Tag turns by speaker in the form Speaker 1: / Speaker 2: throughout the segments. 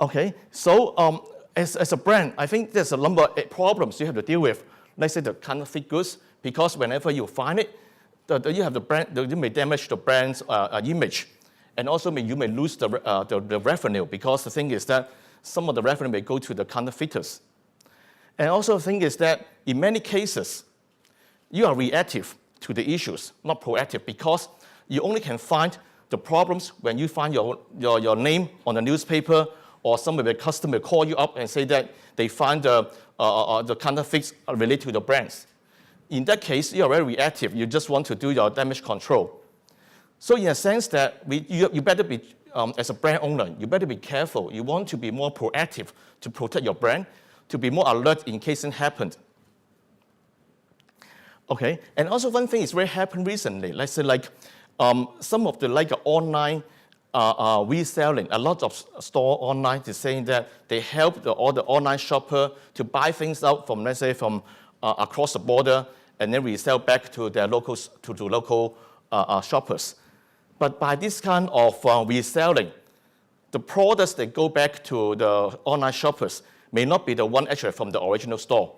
Speaker 1: Okay, so as a brand, I think there's a number of problems you have to deal with. Let's say the counterfeit goods, because whenever you find it, you have the brand, you may damage the brand's image, and also you may lose the revenue, because the thing is that some of the revenue may go to the counterfeiters. And also the thing is that in many cases, you are reactive to the issues, not proactive, because you only can find the problems when you find your name on the newspaper, or some of the customer call you up and say that they find the counterfeits related to the brands. In that case, you are very reactive. You just want to do your damage control. So in a sense that you better be, as a brand owner, you better be careful. You want to be more proactive to protect your brand, to be more alert in case it happened. Okay, and also one thing is very happened recently. Let's say like some of the online reselling, a lot of store online is saying that they help all the online shopper to buy things out from, let's say, from across the border, and then resell back to their local shoppers. But by this kind of reselling, the products that go back to the online shoppers may not be the one actually from the original store.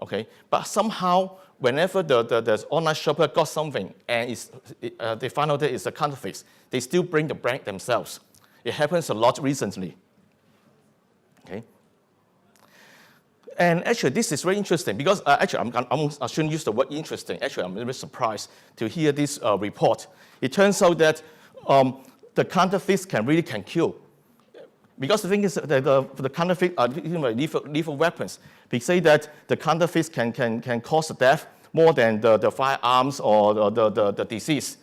Speaker 1: Okay, but somehow whenever the online shopper got something and they find out that it's a counterfeit, they still bring the brand themselves. It happens a lot recently. Okay. And actually, this is very interesting because actually, I shouldn't use the word interesting. Actually, I'm very surprised to hear this report. It turns out that the counterfeits can kill. Because the thing is that the counterfeit are lethal weapons. They say that the counterfeits can cause death more than the firearms or the disease.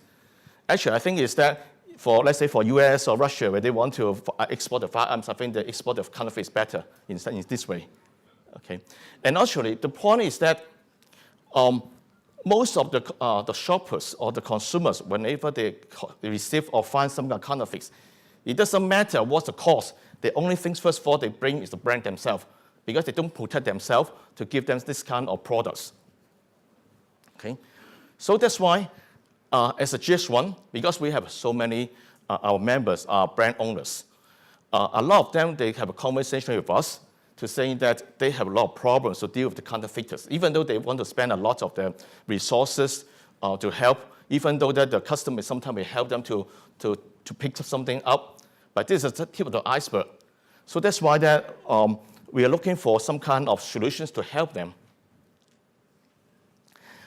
Speaker 1: Actually, I think it's that for, let's say, for US or Russia, where they want to export the firearms, I think they export the counterfeits better in this way. Okay. And actually, the point is that most of the shoppers or the consumers, whenever they receive or find some kind of counterfeits, it doesn't matter what's the cost. The only things, first of all, they bring is the brand themselves, because they don't protect themselves to give them this kind of products. Okay, so that's why, as a GS1, because we have so many our members are brand owners, a lot of them they have a conversation with us to saying that they have a lot of problems to deal with the counterfeiters, even though they want to spend a lot of their resources to help, even though that the customer sometimes may help them to pick something up. But this is the tip of the iceberg. So that's why that, we are looking for some kind of solutions to help them.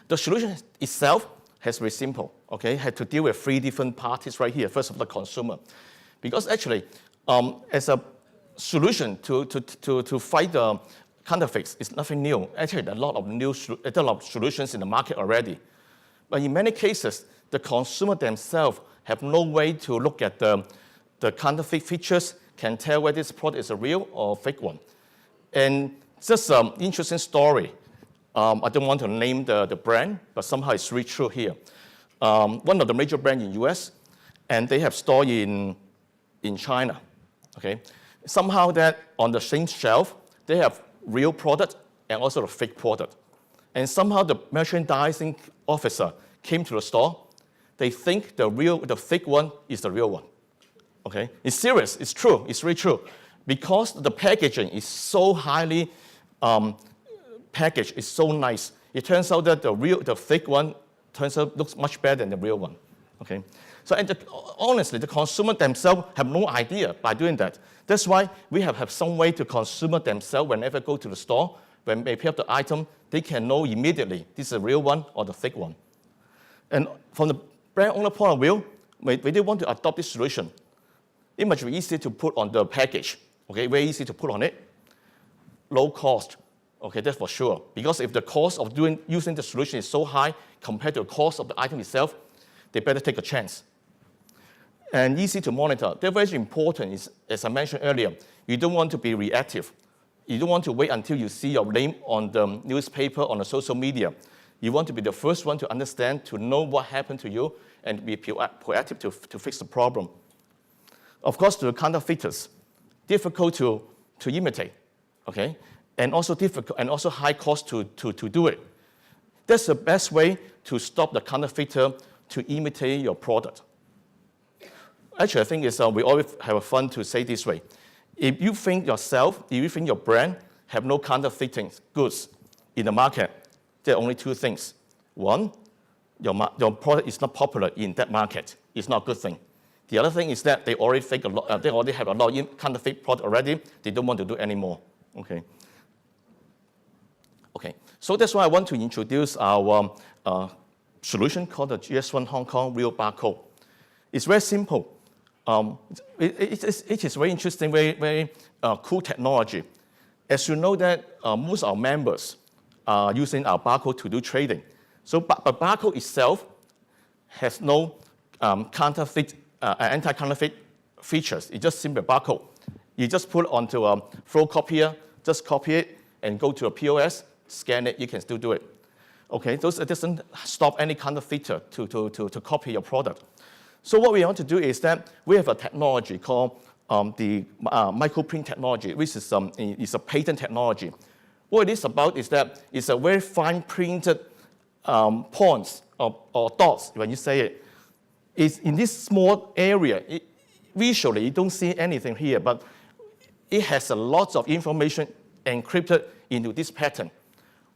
Speaker 1: The solution itself has very simple, okay? Had to deal with three different parties right here. First of all, the consumer. Because actually, as a solution to fight the counterfeits, it's nothing new. Actually, there are a lot of solutions in the market already. But in many cases, the consumer themselves have no way to look at the counterfeit features, can tell whether this product is a real or fake one. And just an interesting story. I don't want to name the brand, but somehow it's really true here. One of the major brands in US, and they have store in China. Okay, somehow that on the same shelf, they have real product and also the fake product. And somehow the merchandising officer came to the store. They think the fake one is the real one. Okay, it's serious. It's true. It's really true, because the packaging is so highly packaged. It's so nice. It turns out that the fake one looks much better than the real one. Okay, so honestly, the consumer themselves have no idea by doing that. That's why we have some way to consumer themselves whenever go to the store, when they pick up the item, they can know immediately this is a real one or the fake one. And from the brand owner point of view, when they want to adopt this solution, it must be easy to put on the package, okay? Very easy to put on it. Low cost, okay, that's for sure. Because if the cost of using the solution is so high compared to the cost of the item itself, they better take a chance. And easy to monitor. They're very important, as I mentioned earlier, you don't want to be reactive. You don't want to wait until you see your name on the newspaper, on the social media. You want to be the first one to understand, to know what happened to you, and be proactive to fix the problem. Of course, the counterfeiters, difficult to imitate, okay? And also difficult, and also high cost to do it. That's the best way to stop the counterfeiter to imitate your product. Actually, I think we always have fun to say this way. If you think yourself, if you think your brand have no counterfeiting goods in the market, there are only two things. One, your product is not popular in that market. It's not a good thing. The other thing is that they already they already have a lot of counterfeit product already. They don't want to do anymore. Okay. Okay. So that's why I want to introduce our solution called the GS1 Hong Kong Real Barcode. It's very simple. It is very interesting, very cool technology. As you know that most of our members are using our barcode to do trading. So but barcode itself has no anti-counterfeit features. It's just simply a barcode. You just put it onto a photocopier, just copy it, and go to a POS, scan it, you can still do it. Okay, it doesn't stop any counterfeiter to copy your product. So what we want to do is that we have a technology called the microprint technology, which is a patent technology. What it is about is that it's a very fine printed points or dots, when you say it. It's in this small area. Visually, you don't see anything here, but it has a lot of information encrypted into this pattern.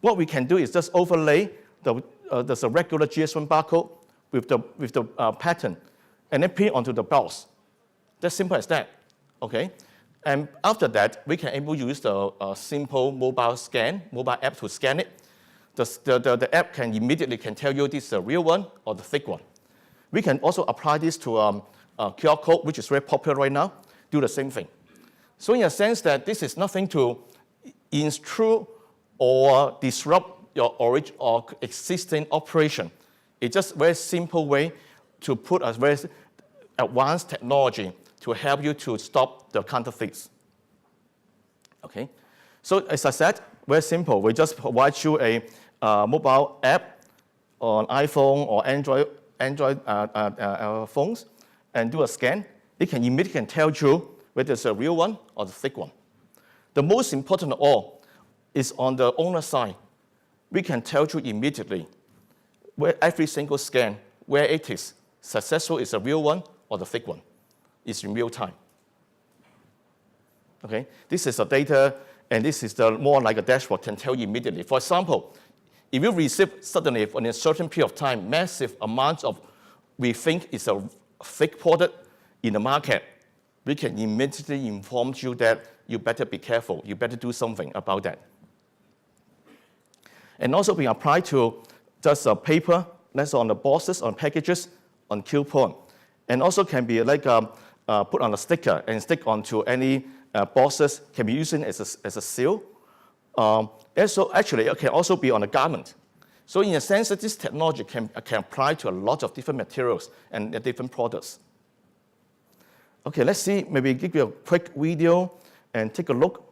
Speaker 1: What we can do is just overlay there's a regular GS1 barcode with the pattern, and then print onto the box. That's simple as that. Okay, and after that, we can able to use the simple mobile app to scan it. The app can immediately tell you this is a real one or the fake one. We can also apply this to a QR code, which is very popular right now, do the same thing. So in a sense that this is nothing to intrude or disrupt your origin or existing operation. It's just a very simple way to put a very advanced technology to help you to stop the counterfeits. Okay, so as I said, very simple. We just provide you a mobile app on iPhone or Android phones and do a scan. It can immediately tell you whether it's a real one or the fake one. The most important of all is on the owner side. We can tell you immediately where every single scan, where it is successful, is a real one or the fake one. It's in real time. Okay, this is the data, and this is the more like a dashboard can tell you immediately. For example, if you receive suddenly in a certain period of time massive amounts of we think is a fake product in the market, we can immediately inform you that you better be careful. You better do something about that. And also we apply to just a paper that's on the boxes, on packages, on coupon, and also can be like put on a sticker and stick onto any boxes. Can be used as a seal. Also, actually, it can also be on a garment. So in a sense, that this technology can apply to a lot of different materials and different products. Okay, let's see. Maybe give you a quick video and take a look.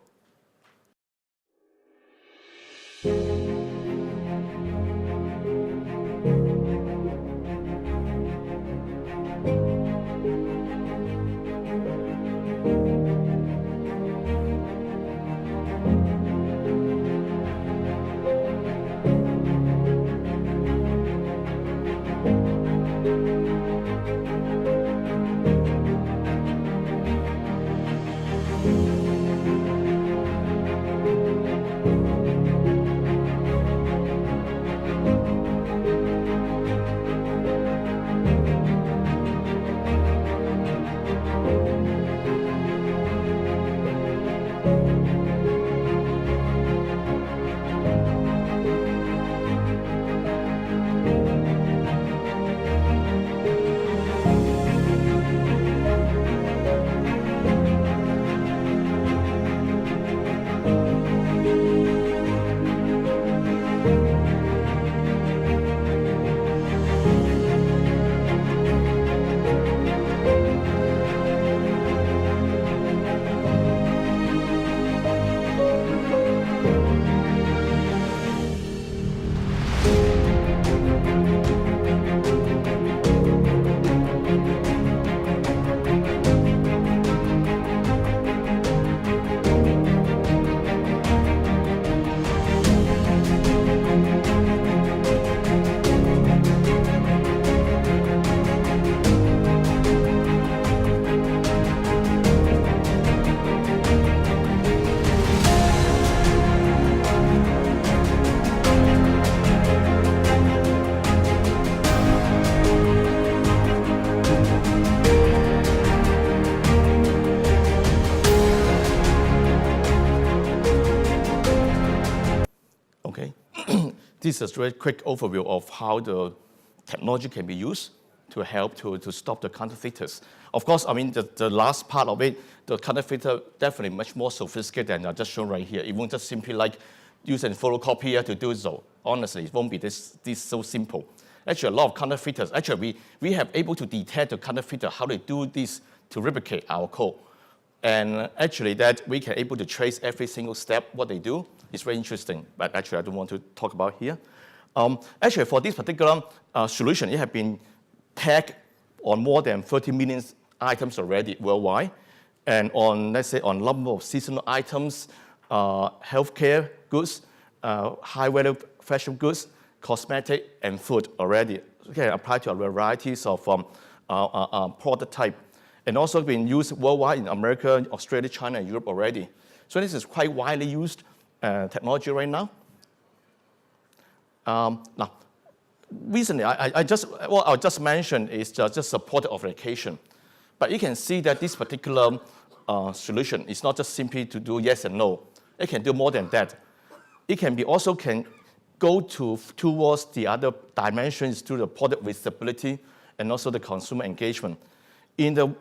Speaker 1: Okay, this is a very quick overview of how the technology can be used to help to stop the counterfeiters. Of course, I mean, the last part of it, the counterfeiter definitely much more sophisticated than I just shown right here. It won't just simply like use a photocopier to do so. Honestly, it won't be this so simple. Actually, a lot of counterfeiters, actually, we have able to detect the counterfeiter, how they do this to replicate our code. And actually that we can able to trace every single step, what they do. It's very interesting, but actually I don't want to talk about here. Actually, for this particular solution, it has been tagged on more than 30 million items already worldwide. And on, let's say, on number of seasonal items, healthcare goods, high-value fashion goods, cosmetic, and food already. It can apply to a varieties of product type. And also been used worldwide in America, Australia, China, and Europe already. So this is quite widely used technology right now. Now, recently, I just mentioned is just supported authentication. But you can see that this particular solution is not just simply to do yes and no. It can do more than that. It can be also can go towards the other dimensions to the product visibility and also the consumer engagement. In the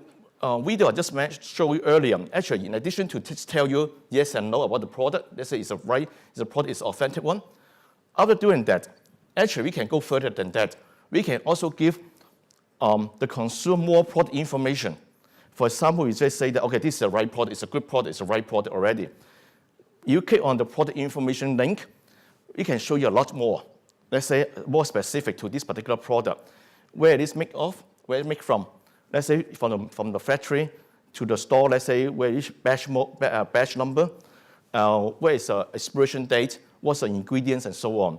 Speaker 1: video I just showed you earlier, actually, in addition to tell you yes and no about the product, let's say the product is authentic one. After doing that, actually, we can go further than that. We can also give the consumer more product information. For example, we just say that, okay, this is the right product, it's a good product, it's the right product already. You click on the product information link, it can show you a lot more. Let's say more specific to this particular product. Where it is made of, where it is made from. Let's say from the factory to the store, let's say where each batch number, where is the expiration date, what's the ingredients, and so on.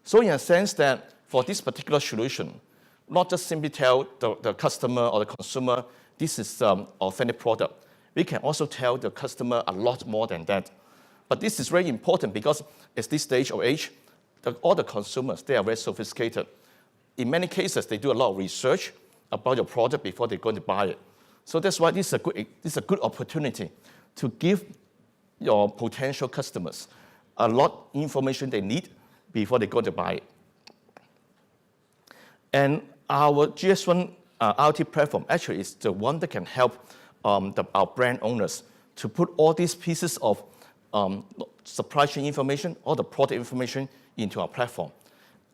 Speaker 1: So in a sense that for this particular solution, not just simply tell the customer or the consumer, this is authentic product. We can also tell the customer a lot more than that. But this is very important because at this stage of age, all the consumers, they are very sophisticated. In many cases, they do a lot of research about your product before they're going to buy it. So that's why this is a good opportunity to give your potential customers a lot of information they need before they go to buy it. And our GS1 IoT platform actually is the one that can help our brand owners to put all these pieces of supply chain information, all the product information into our platform,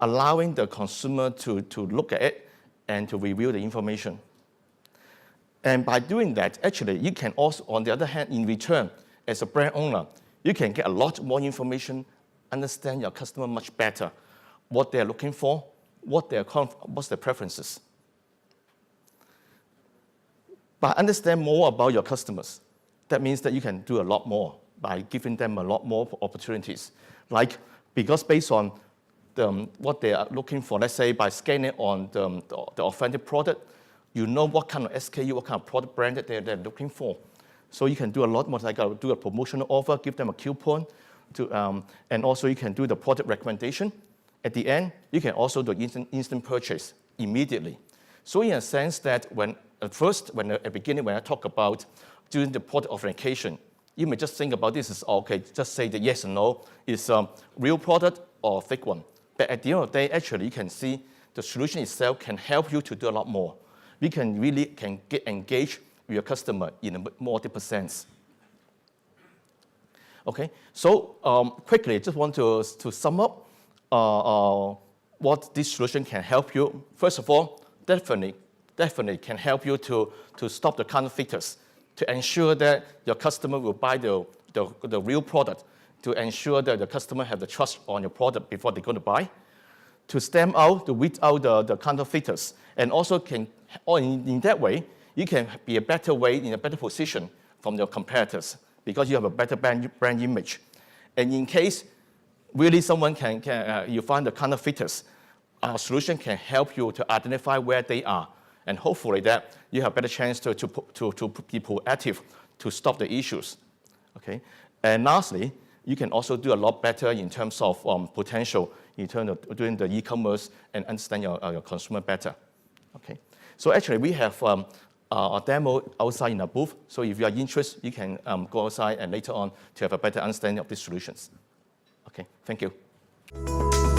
Speaker 1: allowing the consumer to look at it and to review the information. And by doing that, actually, you can also, on the other hand, in return, as a brand owner, you can get a lot more information, understand your customer much better, what they're looking for, what's their preferences. By understanding more about your customers, that means that you can do a lot more by giving them a lot more opportunities. Like, because based on what they are looking for, let's say by scanning on the authentic product, you know what kind of SKU, what kind of product brand that they're looking for. So you can do a lot more, like do a promotional offer, give them a coupon, and also you can do the product recommendation. At the end, you can also do instant purchase immediately. So in a sense that at the beginning, when I talk about doing the product authentication, you may just think about this as, okay, just say the yes or no, is a real product or a fake one. But at the end of the day, actually, you can see the solution itself can help you to do a lot more. We can really get engaged with your customer in a more deeper sense. Okay, so quickly, just want to sum up what this solution can help you. First of all, definitely can help you to stop the counterfeiters, to ensure that your customer will buy the real product, to ensure that the customer have the trust on your product before they're going to buy, to stamp out, to weed out the counterfeiters, and also in that way, you can be in a better position from your competitors because you have a better brand image. And in case really someone you find the counterfeiters, our solution can help you to identify where they are, and hopefully that you have a better chance to be proactive to stop the issues. Okay, and lastly, you can also do a lot better in terms of potential in terms of doing the e-commerce and understand your consumer better. Okay, so actually we have a demo outside in our booth. So if you are interested, you can go outside and later on to have a better understanding of these solutions. Okay, thank you.
Speaker 2: you.